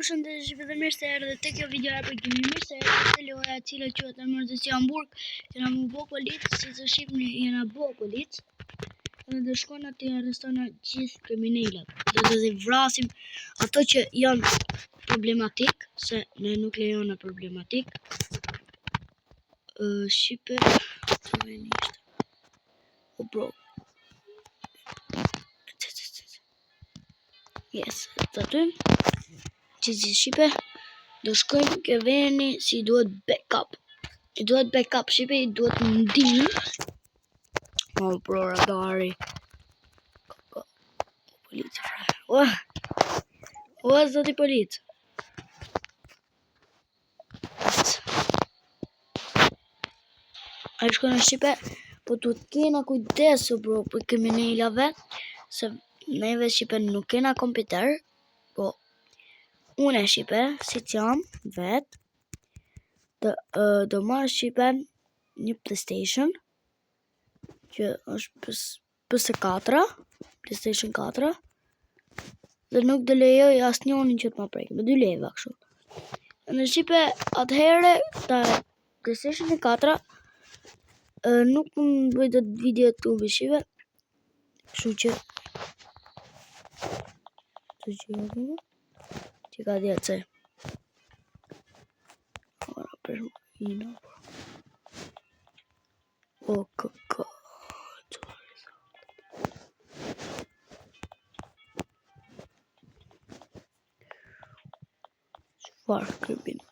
Përshëndetje dhe mirë se erdhe te kjo video e përgjimi mirë se erdhe te loja e cila quhet Emergency Hamburg. Jena mu bo policë, si të shqipni jena bo policë. Dhe do shkojnë aty arrestona gjithë kriminalet. Dhe do t'i vrasim ato që janë problematik, se ne nuk lejona problematik. Shqipe, të veni ishte. O bro. Yes, të aty. Që si Shqipe, do shkojmë ke veni si duhet backup. I duhet backup Shqipe, i duhet ndim. O bro, radari. Policë, fra. O, zoti policë. A i shkojnë Shqipe, po duhet kena kujdesu bro për kriminalave, se neve Shqipe nuk kena kompjuter, po unë Shqipe, si t'jam, vet, do marrë Shqipe një PlayStation, që është PS4, PlayStation 4, dhe nuk do lejoj asë njonin që t'ma prejkë, me 2 leva kështu. Në Shqipe, atëhere, ta PlayStation 4, nuk më bëjtë video të ubi Shqipe, kështu që që ka djetë se ora për ina o këka çfarë kriminali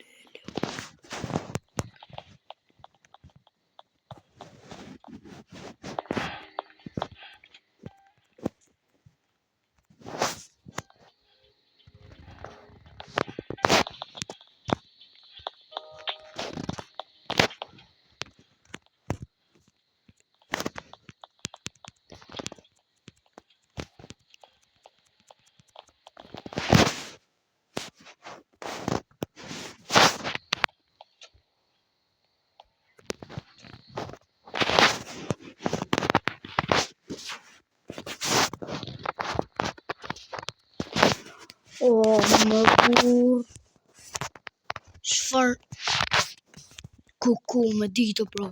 o më burr çfarë kuku me dito bro.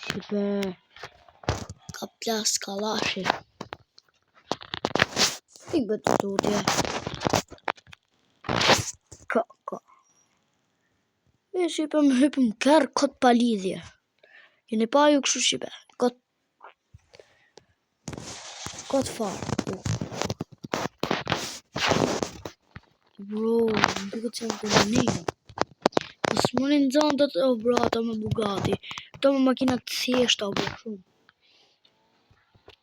Shqipe ka plas kalashi i bëtë tutje ka e Shqipe më hypëm kërë këtë pa lidhje keni pa ju kështu Shqipe këtë farë bro më duket se të nënina po s'munin zonë të të bro ato me Bugatti ato me makina të thjeshta bro shumë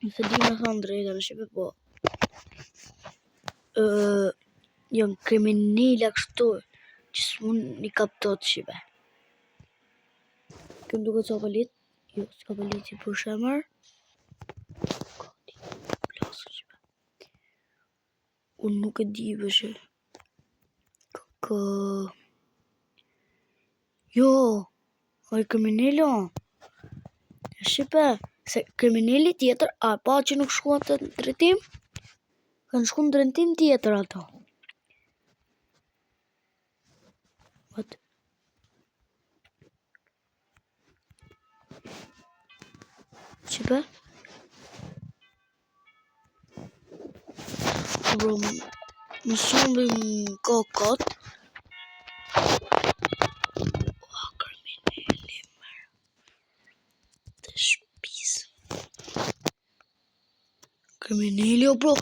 nëse di me thonë drejta në Shqipe po janë kriminella kështu që s'mun një kaptot Shqipe këmë duket sa polit jo s'ka polici për shemër unë nuk e di vëshe jo oj kriminello Shqipe se kriminelli tjetër a pa që nuk shkuan të drejtim kanë shku në drejtim tjetër ato what Shqipe bro më sombim kokot kriminelli të shpis kriminelli o bro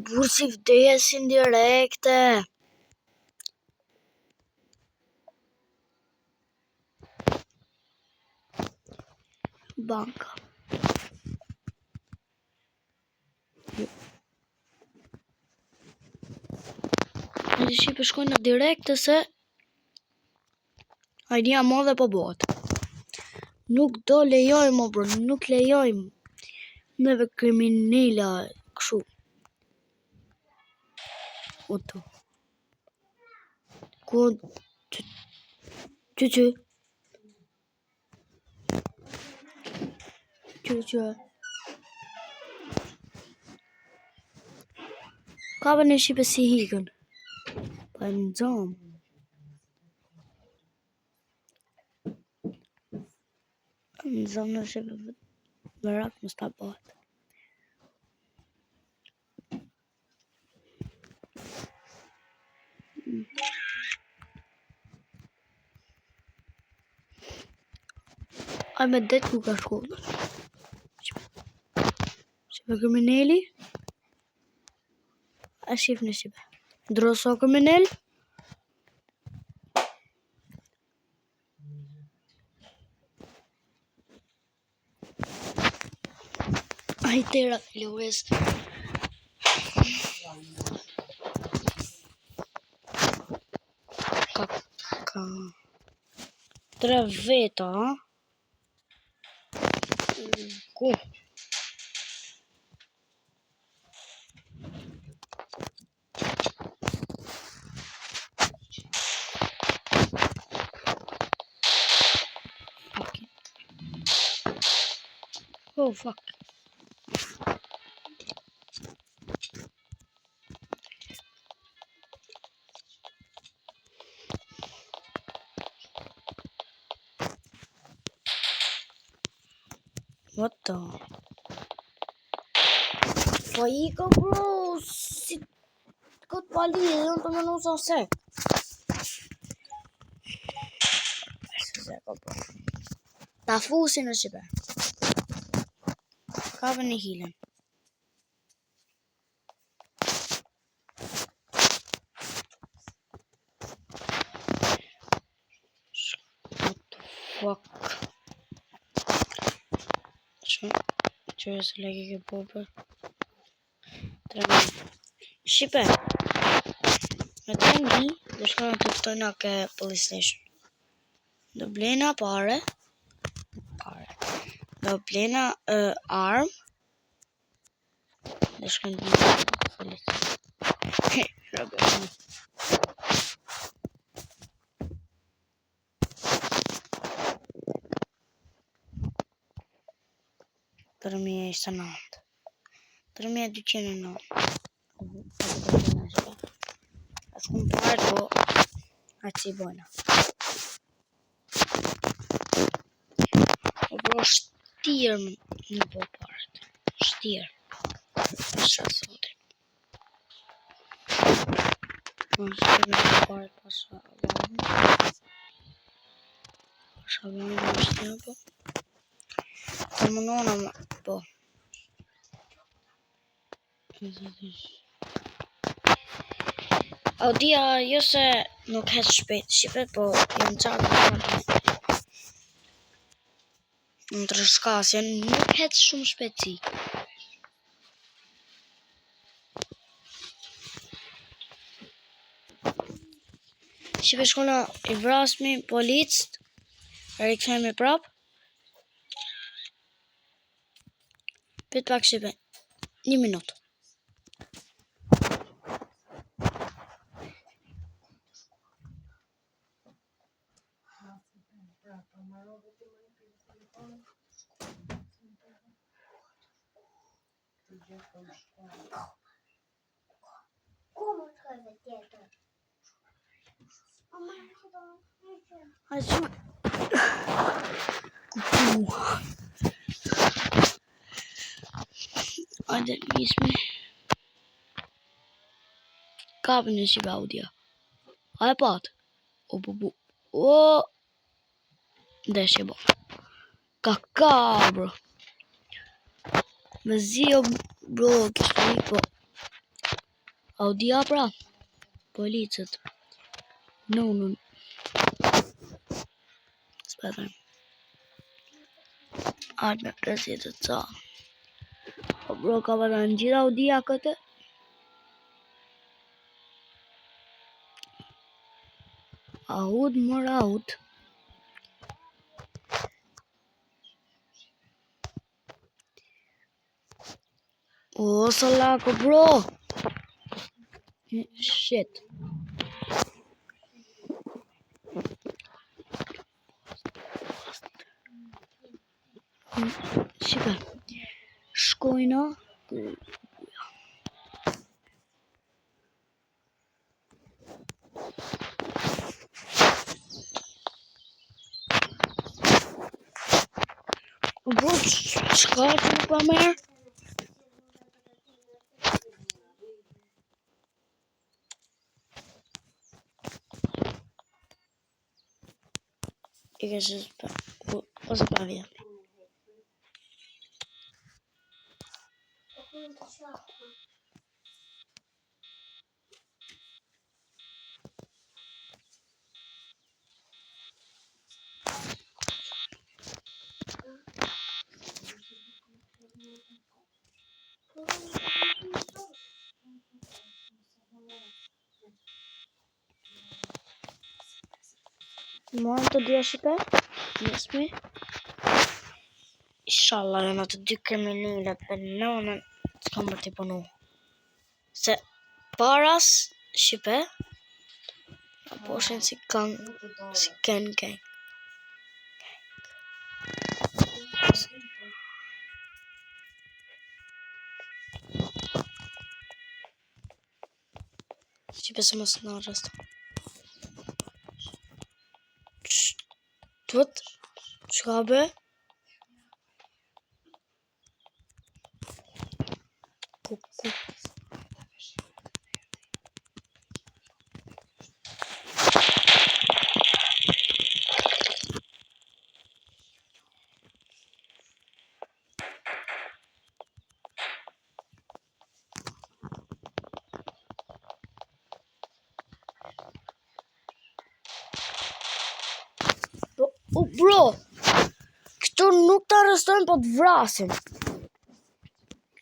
bursi vdesin direkte banka në Shqipe shkojnë direkte se hajdia modhe po bëhet nuk do lejojmë bro nuk lejojmë neve kriminella kështu oto ku që Që ka në Shqipe si hikën. Pa në zonë. Në zonë në Shqipe vërak më s'ka bëhet. Aj me det ku ka shkollë. Shqipe krimineli. A shqip në Shqipe. Ndroso kriminel. Ai tëra lues. Ka 3 veta, ha? Ku? Oh fuck. What the? Po I ka bro, si këtë pali, unë të më nusa se. Ta fusi në Shqipe. Ka vë një hilen. What the fuck? Që e se legi ke popër. Shqipe. Me të ngi, dhe shkojnë të ftojna ke police station. Do blena pare. Do blena arm. Dhe shkojnë të police. Robert. Tërmije ishte 9. 3209. A shkum parë po a që I bojna. O bro shtirë në po parët. Shtirë. Shra sotit. Po shtirë në po parët pasha alarmë. Pasha alarmë në shtirë po. Të më nona më po. Audia jo se nuk hes shpejt Shqipet, po jam qarë në të rëshkasje, nuk hes shumë shpejtësi. Shqipe shkona I vrasmi policët, rikthejmë prap. Pit pak Shqipe, 1 minutë. Hajde, nismi. Kapën në Shqipe audio. Hajde pat. O, Ndeshje bo. Kaka, bro. Me zio, bro, kishtë I po. Audia pra. Policët. Nunën. Spetër. Hajde me presit të ca. O, bro, ka përta në gjitha audia këtë. Ahud mor ahud. O, salako, bro. Shit. Shika. Shkojna. Çka që nuk pa merë? I ka që ose pa vjetë. Morëm të dyja shqipe, nismi. Inshallah janë atë dy kriminalet për nonën s'kam për t'i punu. Se paras shqipe, poshin si gang. Shqipe se mos në arrest. Tut, çka be? Kuku. Bro, këtu nuk të arrestojnë, po të vrasin.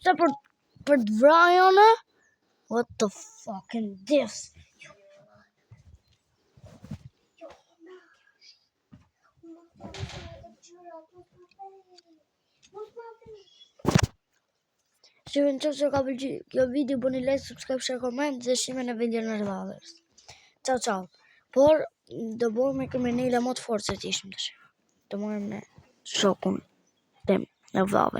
Se për të vrajone? What the fucking this? Shqipe në qëfë që ka pëlqy kjo video, bëni like, subscribe, share, comment dhe shime në video në rëdhalës. Ciao. Por, do bërë me kriminele më të fortë se t'ishim të shime. Do morëm në shokun tim në vdave.